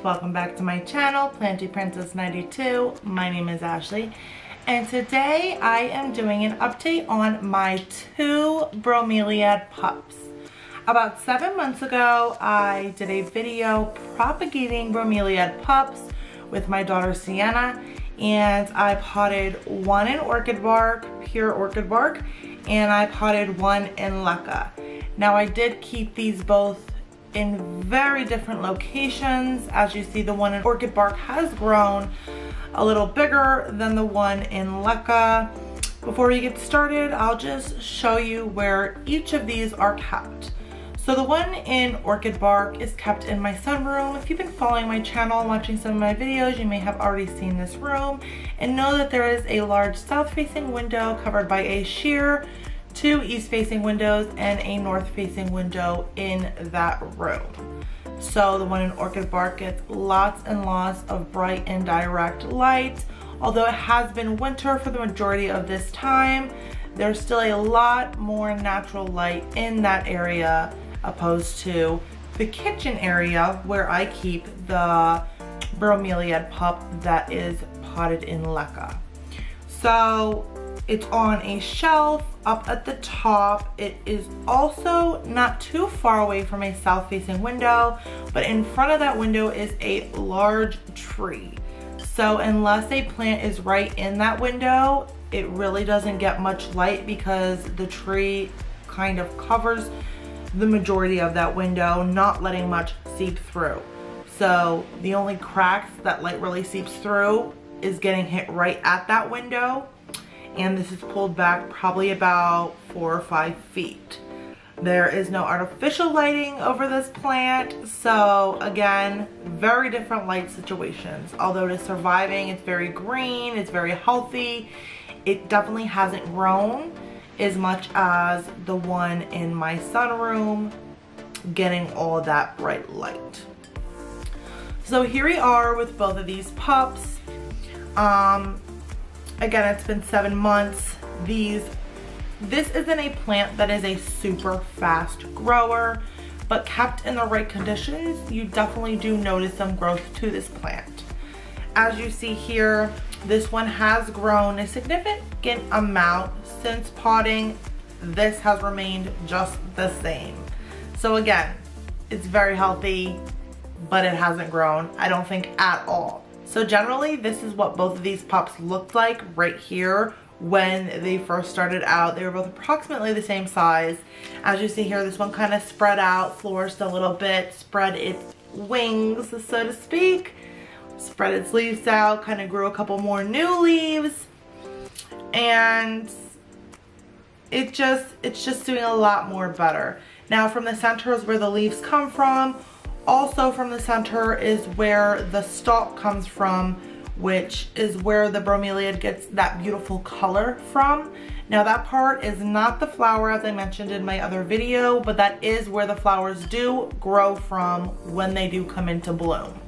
welcome back to my channel, Planty Princess 92. My name is Ashley, and today I am doing an update on my two Bromeliad pups. About 7 months ago, I did a video propagating Bromeliad pups with my daughter Sienna, and I potted one in Orchid Bark, pure Orchid Bark, and I potted one in Leca. Now I did keep these both in very different locations. As you see, the one in Orchid Bark has grown a little bigger than the one in Leca. Before we get started, I'll just show you where each of these are kept. So the one in Orchid Bark is kept in my sunroom. If you've been following my channel and watching some of my videos, you may have already seen this room and know that there is a large south-facing window covered by a sheer, two east-facing windows, and a north-facing window in that room. So the one in Orchid Bark gets lots and lots of bright and direct light. Although it has been winter for the majority of this time, there's still a lot more natural light in that area opposed to the kitchen area where I keep the Bromeliad pup that is potted in Leca. So it's on a shelf up at the top. It is also not too far away from a south-facing window, but in front of that window is a large tree. So unless a plant is right in that window, it really doesn't get much light because the tree kind of covers the majority of that window, not letting much seep through. So the only cracks that light really seeps through is getting hit right at that window. And this is pulled back probably about 4 or 5 feet. There is no artificial lighting over this plant, so again, very different light situations. Although it is surviving, it's very green, it's very healthy. It definitely hasn't grown as much as the one in my sunroom, getting all that bright light. So here we are with both of these pups. Again, it's been 7 months. This isn't a plant that is a super fast grower, but kept in the right conditions, you definitely do notice some growth to this plant. As you see here, this one has grown a significant amount since potting. This has remained just the same. So again, it's very healthy, but it hasn't grown, I don't think, at all. So generally, this is what both of these pups looked like right here when they first started out. They were both approximately the same size. As you see here, this one kind of spread out, flourished a little bit, spread its wings, so to speak, spread its leaves out, kind of grew a couple more new leaves, and it's just doing a lot more better. Now from the center is where the leaves come from. Also from the center is where the stalk comes from, which is where the bromeliad gets that beautiful color from. Now that part is not the flower, as I mentioned in my other video, but that is where the flowers do grow from when they do come into bloom.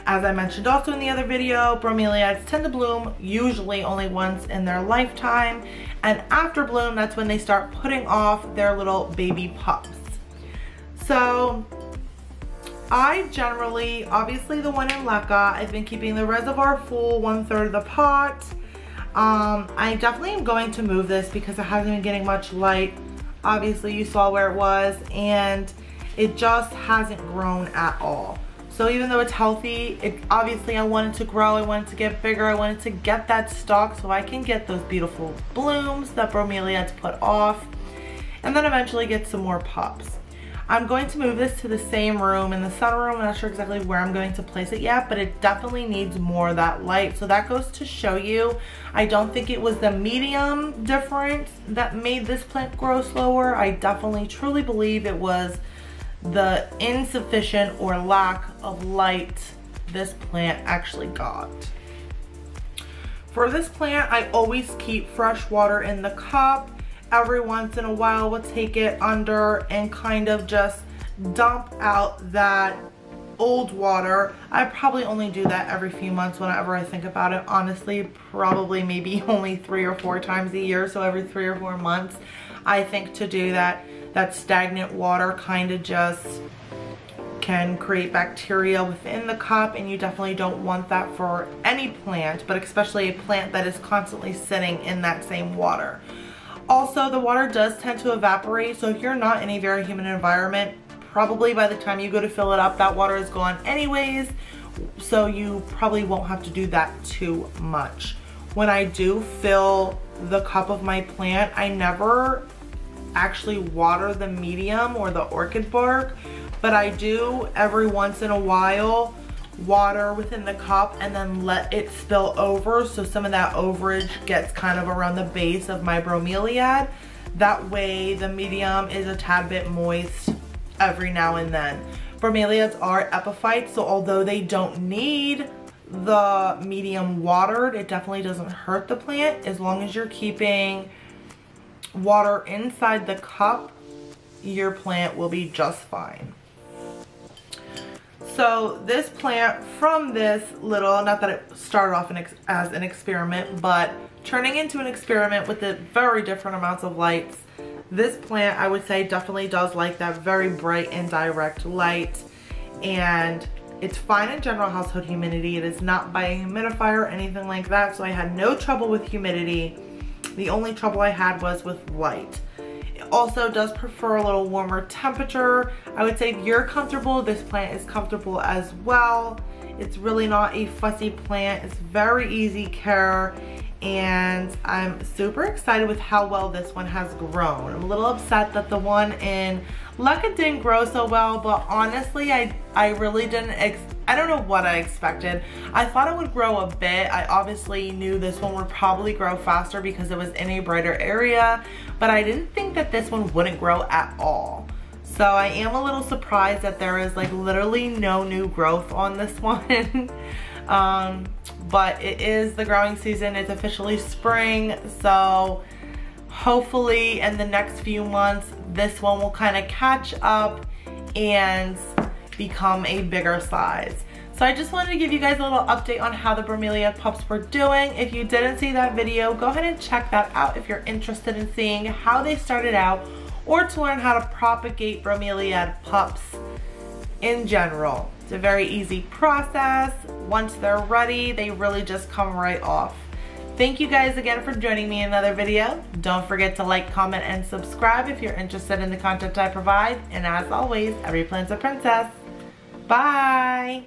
As I mentioned also in the other video, bromeliads tend to bloom usually only once in their lifetime, and after bloom, that's when they start putting off their little baby pups. So I generally, obviously the one in Leca, I've been keeping the reservoir full 1/3 of the pot. I definitely am going to move this because it hasn't been getting much light. Obviously you saw where it was, and it just hasn't grown at all. So even though it's healthy, obviously I want it to grow, I want it to get bigger, I want it to get that stalk so I can get those beautiful blooms that bromeliads put off, and then eventually get some more pups. I'm going to move this to the same room in the sunroom. I'm not sure exactly where I'm going to place it yet, but it definitely needs more of that light. So that goes to show you, I don't think it was the medium difference that made this plant grow slower. I definitely truly believe it was the insufficient or lack of light this plant actually got. For this plant, I always keep fresh water in the cup. Every once in a while we'll take it under and kind of just dump out that old water. I probably only do that every few months whenever I think about it. Honestly, probably maybe only 3 or 4 times a year, so every 3 or 4 months I think to do that. That stagnant water kind of just can create bacteria within the cup, and you definitely don't want that for any plant, but especially a plant that is constantly sitting in that same water. Also, the water does tend to evaporate, so if you're not in a very humid environment, probably by the time you go to fill it up, that water is gone anyways, so you probably won't have to do that too much. When I do fill the cup of my plant, I never actually water the medium or the orchid bark, but I do every once in a while water within the cup and then let it spill over, so some of that overage gets kind of around the base of my bromeliad. That way the medium is a tad bit moist every now and then. Bromeliads are epiphytes, so although they don't need the medium watered, it definitely doesn't hurt the plant. As long as you're keeping water inside the cup, your plant will be just fine. So this plant, from this little, not that it started off as an experiment, but turning into an experiment with the very different amounts of lights, this plant I would say definitely does like that very bright and direct light, and it's fine in general household humidity. It is not by a humidifier or anything like that, so I had no trouble with humidity. The only trouble I had was with light. It also does prefer a little warmer temperature. I would say if you're comfortable, this plant is comfortable as well. It's really not a fussy plant. It's very easy care, and I'm super excited with how well this one has grown. I'm a little upset that the one in Leca didn't grow so well, but honestly, I really didn't, I don't know what I expected. I thought it would grow a bit. I obviously knew this one would probably grow faster because it was in a brighter area, but I didn't think that this one wouldn't grow at all. So I am a little surprised that there is like literally no new growth on this one. But it is the growing season. It's officially spring, so hopefully in the next few months this one will kind of catch up and become a bigger size. So I just wanted to give you guys a little update on how the Bromeliad pups were doing. If you didn't see that video, go ahead and check that out if you're interested in seeing how they started out, or to learn how to propagate Bromeliad pups in general. It's a very easy process. Once they're ready, they really just come right off. Thank you guys again for joining me in another video. Don't forget to like, comment, and subscribe if you're interested in the content I provide. And as always, every plant's a princess. Bye!